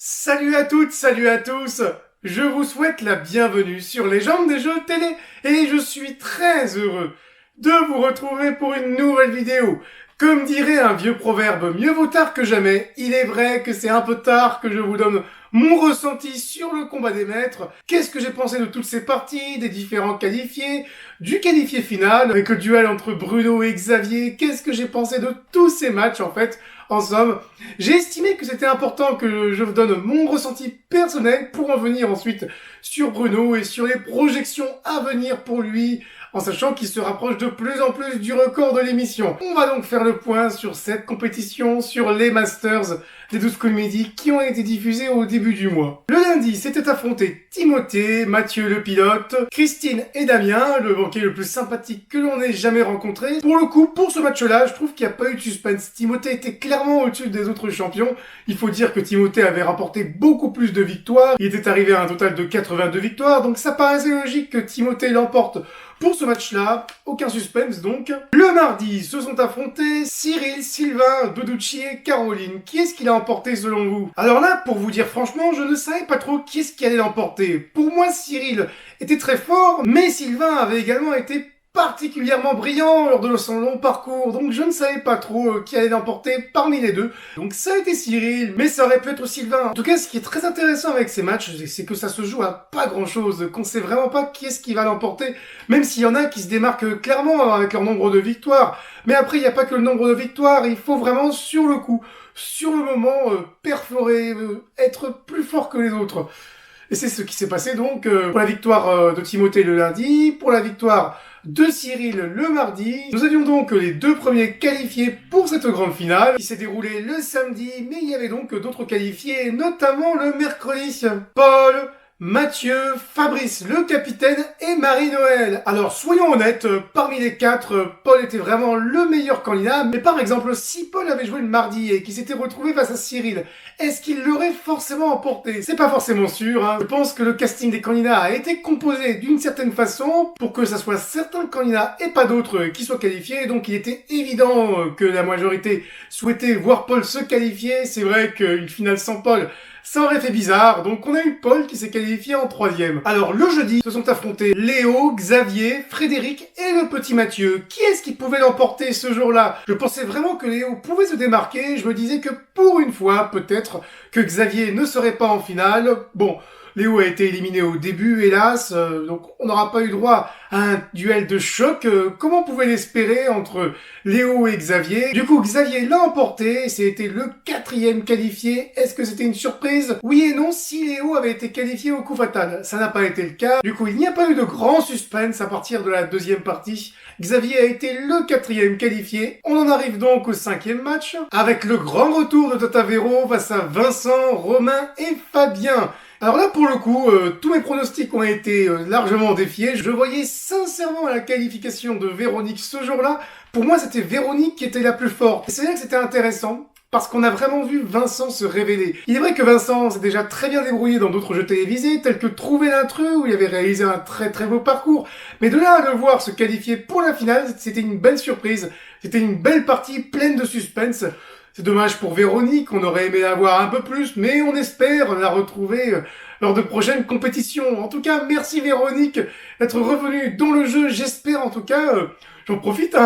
Salut à toutes, salut à tous. Je vous souhaite la bienvenue sur Légendes des jeux télé et je suis très heureux de vous retrouver pour une nouvelle vidéo. Comme dirait un vieux proverbe, mieux vaut tard que jamais, il est vrai que c'est un peu tard que je vous donne mon ressenti sur le combat des maîtres. Qu'est-ce que j'ai pensé de toutes ces parties, des différents qualifiés, du qualifié final, avec le duel entre Bruno et Xavier, qu'est-ce que j'ai pensé de tous ces matchs en fait. En somme, j'ai estimé que c'était important que je vous donne mon ressenti personnel pour en venir ensuite sur Bruno et sur les projections à venir pour lui, en sachant qu'il se rapproche de plus en plus du record de l'émission. On va donc faire le point sur cette compétition, sur les Masters des 12 comédies qui ont été diffusées au début du mois. Le lundi, s'étaient affrontés Timothée, Mathieu le pilote, Christine et Damien, le banquier le plus sympathique que l'on ait jamais rencontré. Pour le coup, pour ce match-là, je trouve qu'il n'y a pas eu de suspense. Timothée était clairement au-dessus des autres champions. Il faut dire que Timothée avait remporté beaucoup plus de victoires. Il était arrivé à un total de 82 victoires, donc ça paraissait logique que Timothée l'emporte. Pour ce match-là, aucun suspense donc. Le mardi, se sont affrontés Cyril, Sylvain, Doducci et Caroline. Qui est-ce qui l'a emporté selon vous? Alors là, pour vous dire franchement, je ne savais pas trop qui est-ce qui allait l'emporter. Pour moi, Cyril était très fort, mais Sylvain avait également été particulièrement brillant lors de son long parcours, donc je ne savais pas trop qui allait l'emporter parmi les deux. Donc ça a été Cyril, mais ça aurait pu être Sylvain. En tout cas, ce qui est très intéressant avec ces matchs, c'est que ça se joue à pas grand-chose, qu'on sait vraiment pas qui est-ce qui va l'emporter, même s'il y en a qui se démarquent clairement avec leur nombre de victoires. Mais après, il n'y a pas que le nombre de victoires, il faut vraiment sur le coup, sur le moment, perforer, être plus fort que les autres. Et c'est ce qui s'est passé donc pour la victoire de Timothée le lundi, pour la victoire de Cyril le mardi. Nous avions donc les deux premiers qualifiés pour cette grande finale qui s'est déroulée le samedi, mais il y avait donc d'autres qualifiés, notamment le mercredi. Paul, Mathieu, Fabrice le capitaine et Marie-Noël. Alors soyons honnêtes, parmi les quatre, Paul était vraiment le meilleur candidat, mais par exemple si Paul avait joué le mardi et qu'il s'était retrouvé face à Cyril, est-ce qu'il l'aurait forcément emporté? C'est pas forcément sûr, hein. Je pense que le casting des candidats a été composé d'une certaine façon pour que ça soit certains candidats et pas d'autres qui soient qualifiés, donc il était évident que la majorité souhaitait voir Paul se qualifier. C'est vrai qu'une finale sans Paul, ça aurait fait bizarre, donc on a eu Paul qui s'est qualifié en troisième. Alors le jeudi, se sont affrontés Léo, Xavier, Frédéric et le petit Mathieu. Qui est-ce qui pouvait l'emporter ce jour-là? Je pensais vraiment que Léo pouvait se démarquer, je me disais que pour une fois, peut-être, que Xavier ne serait pas en finale. Bon, Léo a été éliminé au début, hélas, donc on n'aura pas eu droit à un duel de choc, comme on pouvait l'espérer entre Léo et Xavier. Du coup, Xavier l'a emporté, c'était le quatrième qualifié. Est-ce que c'était une surprise? Oui et non, si Léo avait été qualifié au coup fatal. Ça n'a pas été le cas. Du coup, il n'y a pas eu de grand suspense à partir de la deuxième partie. Xavier a été le quatrième qualifié. On en arrive donc au cinquième match, avec le grand retour de Totavero face à Vincent, Romain et Fabien. Alors là, pour le coup, tous mes pronostics ont été largement défiés. Je voyais sincèrement la qualification de Véronique ce jour-là. Pour moi, c'était Véronique qui était la plus forte. Et c'est là que c'était intéressant, parce qu'on a vraiment vu Vincent se révéler. Il est vrai que Vincent s'est déjà très bien débrouillé dans d'autres jeux télévisés, tels que Trouver l'intrus, où il avait réalisé un très très beau parcours. Mais de là à le voir se qualifier pour la finale, c'était une belle surprise. C'était une belle partie pleine de suspense. C'est dommage pour Véronique, on aurait aimé la voir un peu plus, mais on espère la retrouver lors de prochaines compétitions. En tout cas, merci Véronique d'être revenue dans le jeu. J'espère en tout cas, j'en profite,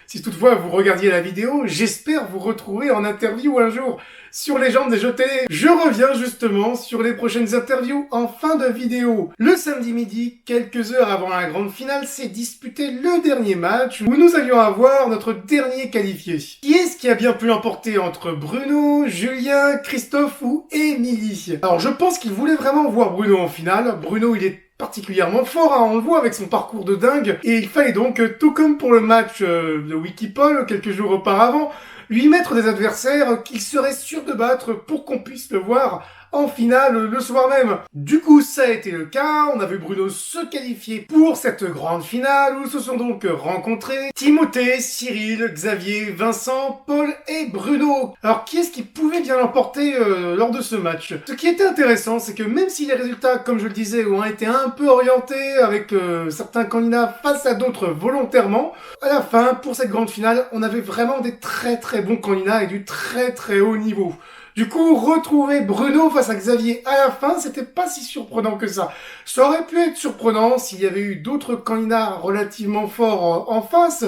si toutefois vous regardiez la vidéo, j'espère vous retrouver en interview un jour sur Légendes des jeux télé. Je reviens justement sur les prochaines interviews en fin de vidéo. Le samedi midi, quelques heures avant la grande finale, s'est disputé le dernier match où nous allions avoir notre dernier qualifié. Qui est-ce qui a bien pu l'emporter entre Bruno, Julien, Christophe ou Émilie? Alors je pense qu'il voulait vraiment voir Bruno en finale. Bruno, il est particulièrement fort, on le voit avec son parcours de dingue, et il fallait donc, tout comme pour le match de Wikipol quelques jours auparavant, lui mettre des adversaires qu'il serait sûr de battre pour qu'on puisse le voir en finale le soir même. Du coup, ça a été le cas. On a vu Bruno se qualifier pour cette grande finale où se sont donc rencontrés Timothée, Cyril, Xavier, Vincent, Paul et Bruno. Alors, qui est-ce qui pouvait bien l'emporter lors de ce match? Ce qui était intéressant, c'est que même si les résultats, comme je le disais, ont été un peu orientés avec certains candidats face à d'autres volontairement, à la fin, pour cette grande finale, on avait vraiment des très très bons candidats et du très très haut niveau. Du coup, retrouver Bruno face à Xavier à la fin, c'était pas si surprenant que ça. Ça aurait pu être surprenant s'il y avait eu d'autres candidats relativement forts en face.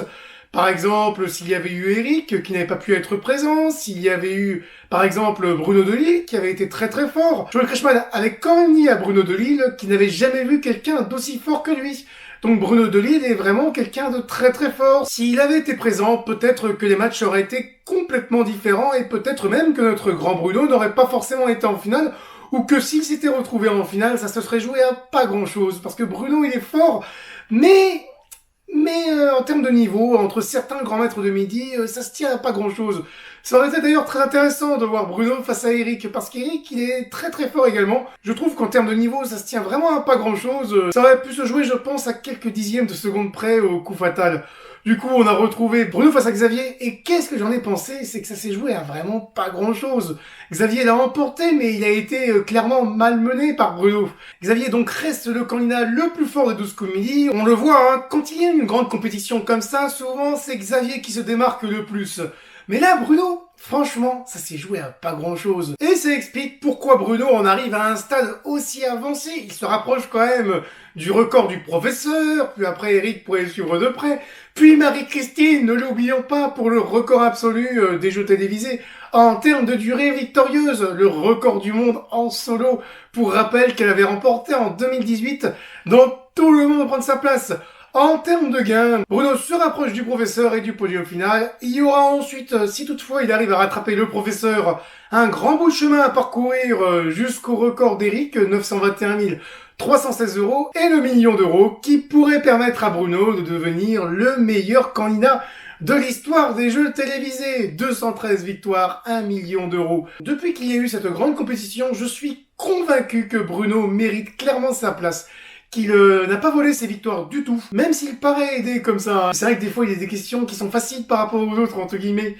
Par exemple, s'il y avait eu Eric qui n'avait pas pu être présent, s'il y avait eu, par exemple, Bruno Delille qui avait été très très fort. Joel Kreshman avait quand même dit à Bruno Delille qu'il n'avait jamais vu quelqu'un d'aussi fort que lui. Donc Bruno Delille est vraiment quelqu'un de très très fort. S'il avait été présent, peut-être que les matchs auraient été complètement différents et peut-être même que notre grand Bruno n'aurait pas forcément été en finale ou que s'il s'était retrouvé en finale, ça se serait joué à pas grand-chose. Parce que Bruno, il est fort, mais en termes de niveau, entre certains grands maîtres de midi, ça se tient à pas grand-chose. Ça aurait été d'ailleurs très intéressant de voir Bruno face à Eric, parce qu'Eric, il est très très fort également. Je trouve qu'en termes de niveau, ça se tient vraiment à pas grand-chose. Ça aurait pu se jouer, je pense, à quelques dixièmes de seconde près au coup fatal. Du coup, on a retrouvé Bruno face à Xavier, et qu'est-ce que j'en ai pensé? C'est que ça s'est joué à vraiment pas grand-chose. Xavier l'a emporté, mais il a été clairement malmené par Bruno. Xavier donc reste le candidat le plus fort des 12 comédies. On le voit, hein, quand il y a une grande compétition comme ça, souvent c'est Xavier qui se démarque le plus. Mais là, Bruno, franchement, ça s'est joué à pas grand-chose. Et ça explique pourquoi Bruno en arrive à un stade aussi avancé. Il se rapproche quand même du record du professeur, puis après Eric pourrait le suivre de près, puis Marie-Christine, ne l'oublions pas, pour le record absolu des jeux télévisés. En termes de durée victorieuse, le record du monde en solo, pour rappel qu'elle avait remporté en 2018, donc tout le monde prend sa place. En termes de gains, Bruno se rapproche du professeur et du podium final. Il y aura ensuite, si toutefois il arrive à rattraper le professeur, un grand bout de chemin à parcourir jusqu'au record d'Eric, 921 316 € et le million d'euros qui pourrait permettre à Bruno de devenir le meilleur candidat de l'histoire des jeux télévisés. 213 victoires, 1 million d'euros. Depuis qu'il y a eu cette grande compétition, je suis convaincu que Bruno mérite clairement sa place. Qu'il n'a pas volé ses victoires du tout, même s'il paraît aider comme ça. C'est vrai que des fois, il y a des questions qui sont faciles par rapport aux autres, entre guillemets.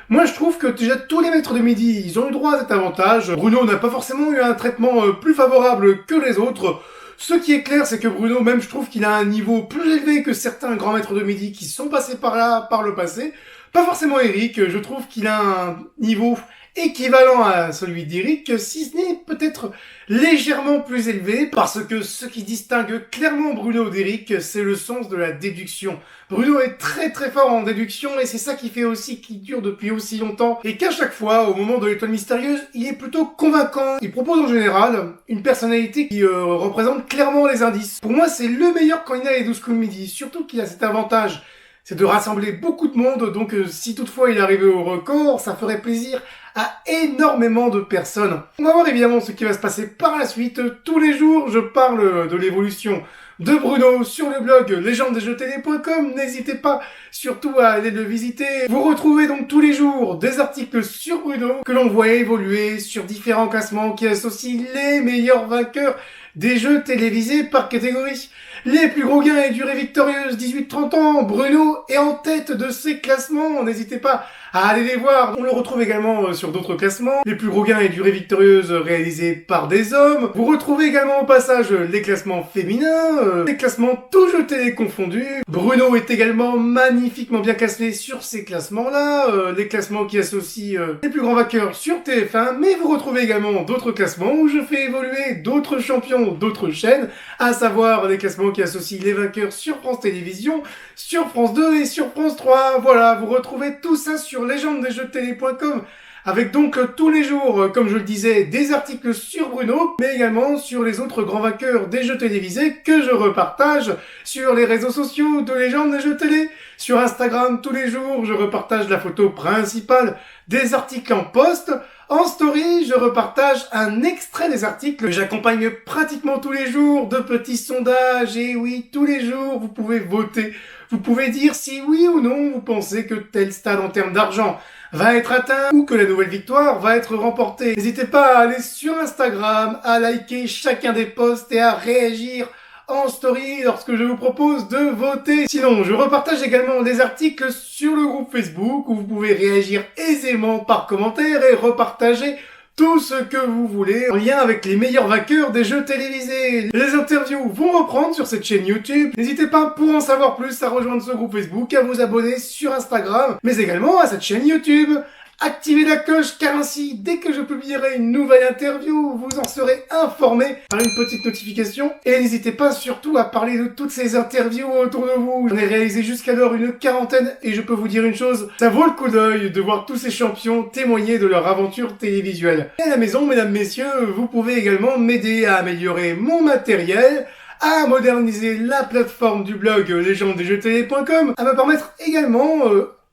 Moi, je trouve que déjà, tous les maîtres de midi, ils ont eu droit à cet avantage. Bruno n'a pas forcément eu un traitement plus favorable que les autres. Ce qui est clair, c'est que Bruno, même, je trouve qu'il a un niveau plus élevé que certains grands maîtres de midi qui sont passés par là, par le passé. Pas forcément Eric, je trouve qu'il a un niveau équivalent à celui d'Eric, si ce n'est peut-être légèrement plus élevé, parce que ce qui distingue clairement Bruno d'Eric, c'est le sens de la déduction. Bruno est très très fort en déduction, et c'est ça qui fait aussi qu'il dure depuis aussi longtemps, et qu'à chaque fois, au moment de l'étoile mystérieuse, il est plutôt convaincant. Il propose en général une personnalité qui représente clairement les indices. Pour moi, c'est le meilleur candidat des 12 comédies, surtout qu'il a cet avantage, c'est de rassembler beaucoup de monde, donc si toutefois il arrivait au record, ça ferait plaisir à énormément de personnes. On va voir évidemment ce qui va se passer par la suite. Tous les jours, je parle de l'évolution de Bruno sur le blog legendesjeuxtélé.com. N'hésitez pas surtout à aller le visiter. Vous retrouvez donc tous les jours des articles sur Bruno que l'on voit évoluer sur différents classements qui associent les meilleurs vainqueurs des jeux télévisés par catégorie. Les plus gros gains et durée victorieuse 18-30 ans, Bruno est en tête de ces classements, n'hésitez pas à aller les voir. On le retrouve également sur d'autres classements. Les plus gros gains et durée victorieuse réalisés par des hommes. Vous retrouvez également au passage les classements féminins, les classements tous jeux télé confondus. Bruno est également magnifiquement bien classé sur ces classements-là, les classements qui associent les plus grands vainqueurs sur TF1, mais vous retrouvez également d'autres classements où je fais évoluer d'autres champions d'autres chaînes, à savoir les classements qui associent les vainqueurs sur France Télévisions, sur France 2 et sur France 3. Voilà, vous retrouvez tout ça sur legendesjeuxtélé.com avec donc tous les jours, comme je le disais, des articles sur Bruno, mais également sur les autres grands vainqueurs des jeux télévisés que je repartage sur les réseaux sociaux de Légende des Jeux Télé. Sur Instagram, tous les jours, je repartage la photo principale des articles en post. En story, je repartage un extrait des articles. J'accompagne pratiquement tous les jours de petits sondages. Et oui, tous les jours, vous pouvez voter. Vous pouvez dire si oui ou non vous pensez que tel stade en termes d'argent va être atteint ou que la nouvelle victoire va être remportée. N'hésitez pas à aller sur Instagram, à liker chacun des posts et à réagir en story lorsque je vous propose de voter. Sinon, je repartage également des articles sur le groupe Facebook où vous pouvez réagir aisément par commentaire et repartager tout ce que vous voulez en lien avec les meilleurs vainqueurs des jeux télévisés. Les interviews vont reprendre sur cette chaîne YouTube. N'hésitez pas pour en savoir plus à rejoindre ce groupe Facebook, à vous abonner sur Instagram, mais également à cette chaîne YouTube. Activez la cloche car ainsi, dès que je publierai une nouvelle interview, vous en serez informé par une petite notification. Et n'hésitez pas surtout à parler de toutes ces interviews autour de vous. J'en ai réalisé jusqu'alors une quarantaine et je peux vous dire une chose, ça vaut le coup d'œil de voir tous ces champions témoigner de leur aventure télévisuelle. Et à la maison, mesdames, messieurs, vous pouvez également m'aider à améliorer mon matériel, à moderniser la plateforme du blog légendesjeuxtélé.com, à me permettre également,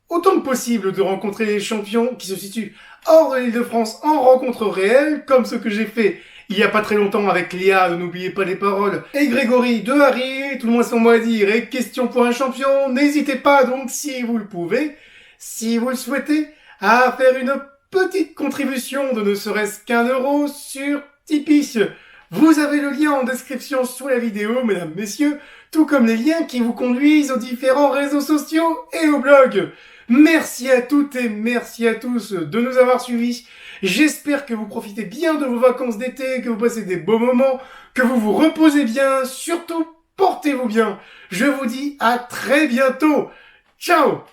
autant que possible, de rencontrer les champions qui se situent hors de l'Île-de-France en rencontre réelle, comme ce que j'ai fait il y a pas très longtemps avec Léa de N'oubliez pas les paroles, et Grégory de Harry, tout le moins son mot à dire, et question pour un champion. N'hésitez pas donc, si vous le pouvez, si vous le souhaitez, à faire une petite contribution de ne serait-ce qu'1 € sur Tipeee. Vous avez le lien en description sous la vidéo, mesdames, messieurs, tout comme les liens qui vous conduisent aux différents réseaux sociaux et au blog. Merci à toutes et merci à tous de nous avoir suivis. J'espère que vous profitez bien de vos vacances d'été, que vous passez des beaux moments, que vous vous reposez bien, surtout portez-vous bien. Je vous dis à très bientôt. Ciao!